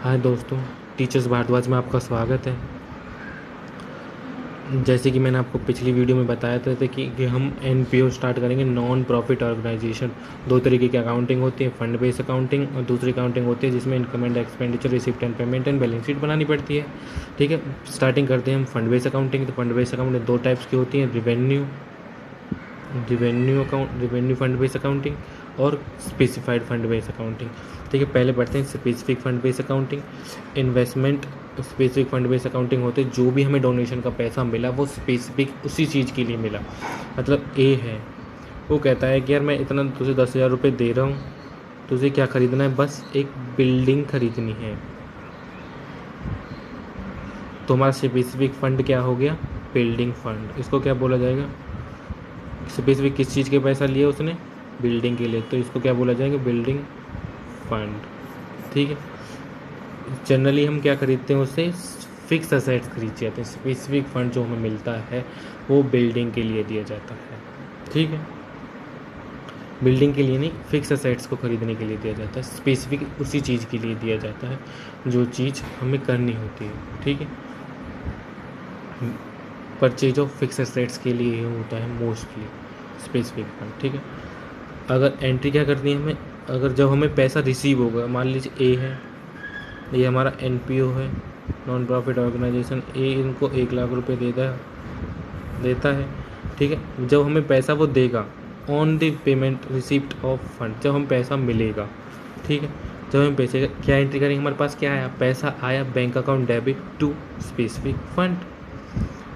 हाय दोस्तों, टीचर्स भारद्वाज में आपका स्वागत है। जैसे कि मैंने आपको पिछली वीडियो में बताया था कि हम एनपीओ स्टार्ट करेंगे, नॉन प्रॉफिट ऑर्गेनाइजेशन। दो तरीके की अकाउंटिंग होती है, फंड बेस्ड अकाउंटिंग और दूसरी अकाउंटिंग होती है जिसमें income and expenditure, receipt and payment and balance sheet बनानी पड़ती है। ठीक है, स्टार्टिंग करते हैं हम फंड बेस्ड अकाउंटिंग। तो फंड बेस्ड अकाउंटिंग दो टाइप्स की होती हैं, रिवेन्यू फंड बेस्ड अकाउंटिंग और स्पेसिफाइड फंड बेस्ड अकाउंटिंग। ठीक है, पहले बढ़ते हैं specific fund based accounting. Investment specific fund based accounting होते हैं, जो भी हमें डोनेशन का पैसा मिला वो स्पेसिफिक उसी चीज़ के लिए मिला। मतलब ए है, वो कहता है कि यार मैं इतना तुझे 10,000 रुपये दे रहा हूँ, तुझे क्या खरीदना है, बस एक बिल्डिंग खरीदनी है। तो हमारा स्पेसिफिक फंड क्या हो गया, बिल्डिंग फंड। इसको क्या बोला जाएगा, स्पेसिफिक किस चीज़ के पैसा लिया उसने, बिल्डिंग के लिए, तो इसको क्या बोला जाएगा, बिल्डिंग फंड। ठीक है, जनरली हम क्या खरीदते हैं उससे, फिक्स असेट्स खरीद जाते हैं। स्पेसिफिक फंड जो हमें मिलता है वो बिल्डिंग के लिए दिया जाता है। ठीक है, बिल्डिंग के लिए नहीं, फिक्स असेट्स को खरीदने के लिए दिया जाता है। स्पेसिफिक उसी चीज़ के लिए दिया जाता है जो चीज़ हमें करनी होती है। ठीक है, परचेज ऑफ फिक्स असेट्स के लिए ही होता है मोस्टली स्पेसिफिक फंड। ठीक है, अगर एंट्री क्या करनी है हमें, अगर जब हमें पैसा रिसीव होगा, मान लीजिए ए है, ये हमारा एनपीओ है, नॉन प्रॉफिट ऑर्गेनाइजेशन। ए इनको 1,00,000 रुपये देता है। ठीक है, जब हमें पैसा वो देगा on the payment receipt of fund, जब हम पैसा मिलेगा। ठीक है, जब हम पैसे क्या एंट्री करेंगे, हमारे पास क्या आया, पैसा आया bank account debit to specific fund.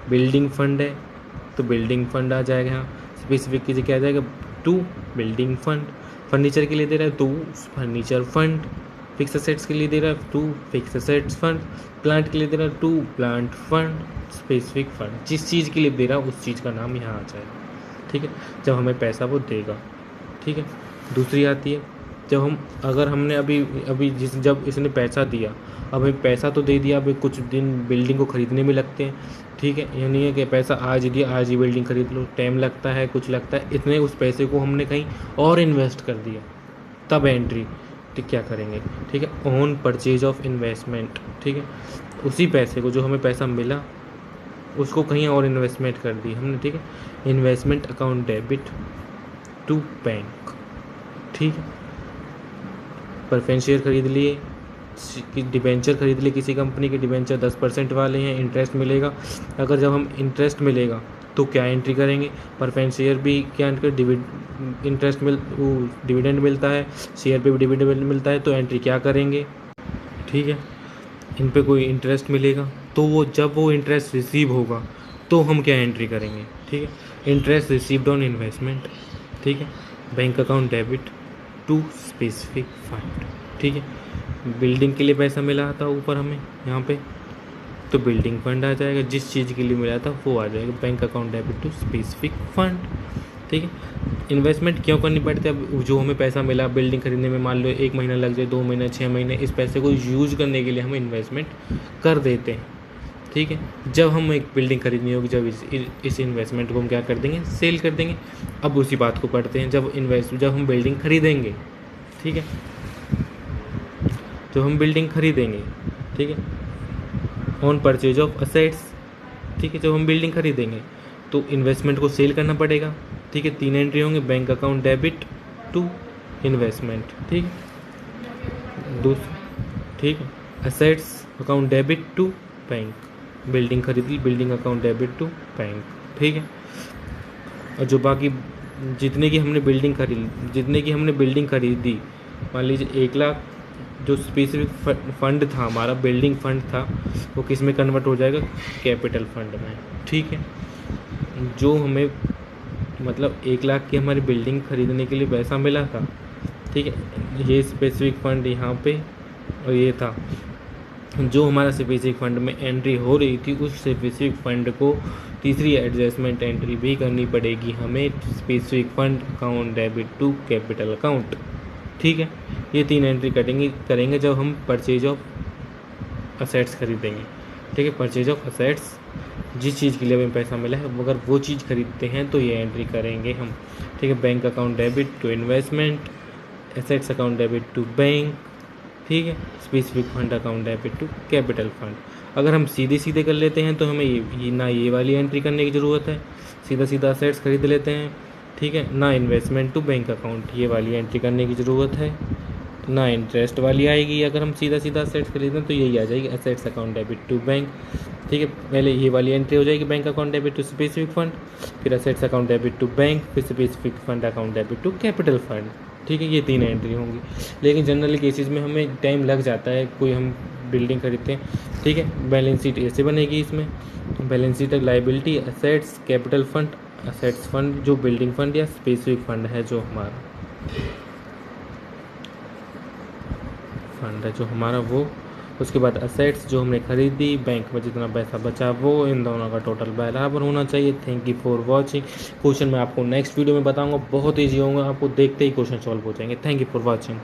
Building fund है तो बिल्डिंग फंड आ जाएगा यहाँ, स्पेसिफिक की क्या आ जाएगा, टू बिल्डिंग फंड। फर्नीचर के लिए दे रहा है तो फर्नीचर फंड, फिक्स असेट्स के लिए दे रहा है to fix assets fund, plant के लिए दे रहा है to plant fund, specific fund. जिस चीज़ के लिए दे रहा है उस चीज़ का नाम यहाँ आ जाएगा। ठीक है, जब हमें पैसा वो देगा। ठीक है, दूसरी आती है, जब हम अगर हमने अभी अभी जब इसने पैसा दिया, अब हमें पैसा तो दे दिया, अभी कुछ दिन बिल्डिंग को ख़रीदने में लगते हैं। ठीक है, ये नहीं है कि पैसा आज दिया आज ही बिल्डिंग खरीद लो, टाइम लगता है, कुछ लगता है, इतने उस पैसे को हमने कहीं और इन्वेस्ट कर दिया, तब एंट्री। तो क्या करेंगे, ठीक है, ऑन परचेज ऑफ इन्वेस्टमेंट। ठीक है, उसी पैसे को जो हमें पैसा मिला उसको कहीं और इन्वेस्टमेंट कर दी हमने। ठीक है, investment account debit to bank. ठीक है, प्रेफरेंस शेयर खरीद लिए, डिबेंचर खरीद लिए, किसी कंपनी के डिबेंचर 10% वाले हैं, इंटरेस्ट मिलेगा। अगर जब हम इंटरेस्ट मिलेगा तो क्या एंट्री करेंगे, प्रेफरेंस शेयर भी क्या इंटरेस्ट डिविडेंड मिलता है, शेयर पे भी डिविडेंड मिलता है, तो एंट्री क्या करेंगे। ठीक है, इन पे कोई इंटरेस्ट मिलेगा तो वो जब वो इंटरेस्ट रिसीव होगा तो हम क्या एंट्री करेंगे। ठीक है, इंटरेस्ट रिसीव्ड ऑन इन्वेस्टमेंट। ठीक है, bank account debit to specific fund. ठीक है, बिल्डिंग के लिए पैसा मिला था ऊपर हमें यहाँ पे, तो बिल्डिंग फंड आ जाएगा, जिस चीज़ के लिए मिला था वो आ जाएगा, bank account debit to specific fund. ठीक है, इन्वेस्टमेंट क्यों करनी पड़ती है, अब जो हमें पैसा मिला बिल्डिंग खरीदने में, मान लो 1 महीना लग जाए, 2 महीने, 6 महीने, इस पैसे को यूज करने के लिए हम इन्वेस्टमेंट कर देते हैं। ठीक है, जब हम एक बिल्डिंग खरीदनी होगी, जब इस इन्वेस्टमेंट को हम क्या कर देंगे, सेल कर देंगे। अब उसी बात को पढ़ते हैं, जब हम बिल्डिंग खरीदेंगे। ठीक है, जब हम बिल्डिंग खरीदेंगे, ठीक है, ऑन परचेज ऑफ असेट्स। ठीक है, जब हम बिल्डिंग खरीदेंगे तो इन्वेस्टमेंट को सेल करना पड़ेगा। ठीक है, 3 एंट्री होंगे, bank account debit to investment. ठीक है, ठीक है, assets account debit to bank, building खरीद ली, building account debit to bank. ठीक है, और जो बाकी जितने की हमने बिल्डिंग खरीदी, मान लीजिए 1,00,000, जो स्पेसिफिक फंड था हमारा, बिल्डिंग फंड था, वो किस में कन्वर्ट हो जाएगा, कैपिटल फंड में। ठीक है, जो हमें मतलब 1,00,000 की हमारी बिल्डिंग खरीदने के लिए पैसा मिला था। ठीक है, ये स्पेसिफिक फंड यहाँ पे, और ये था जो हमारा स्पेसिफिक फंड में एंट्री हो रही थी, उस स्पेसिफिक फंड को तीसरी एडजस्टमेंट एंट्री भी करनी पड़ेगी हमें, specific fund account debit to capital account. ठीक है, ये 3 एंट्री करेंगे जब हम परचेज ऑफ असेट्स खरीदेंगे। ठीक है, परचेज ऑफ असेट्स, जिस चीज़ के लिए हमें पैसा मिला है अगर वो चीज़ खरीदते हैं तो ये एंट्री करेंगे हम। ठीक है, bank account debit to investment, assets account debit to bank, ठीक है। Specific fund account debit to capital fund. अगर हम सीधे सीधे कर लेते हैं तो हमें ये ना ये वाली एंट्री करने की ज़रूरत है, सीधा सीधा असेट्स खरीद लेते हैं, ठीक है। ना इन्वेस्टमेंट टू बैंक अकाउंट ये वाली एंट्री करने की ज़रूरत है, ना इंटरेस्ट वाली आएगी। अगर हम सीधा सीधा असेट्स खरीदें तो यही आ जाएगी assets account debit to bank, ठीक है। पहले ये वाली एंट्री हो जाएगी bank account debit to specific fund, फिर assets account debit to bank, फिर specific fund account debit to capital fund, ठीक है। ये 3 एंट्री होंगी। लेकिन जनरली केसेस में हमें टाइम लग जाता है, कोई हम बिल्डिंग खरीदते हैं, ठीक है। बैलेंस शीट ऐसे बनेगी, इसमें balance sheet liability, assets, capital fund, assets fund जो बिल्डिंग फंड या स्पेसिफिक फंड है जो हमारा वो, उसके बाद असेट्स जो हमने खरीदी, बैंक में जितना पैसा बचा वो, इन दोनों का टोटल बराबर होना चाहिए। Thank you for watching. Question मैं आपको नेक्स्ट वीडियो में बताऊंगा, बहुत ईजी होंगे, आपको देखते ही क्वेश्चन सॉल्व हो जाएंगे। Thank you for watching.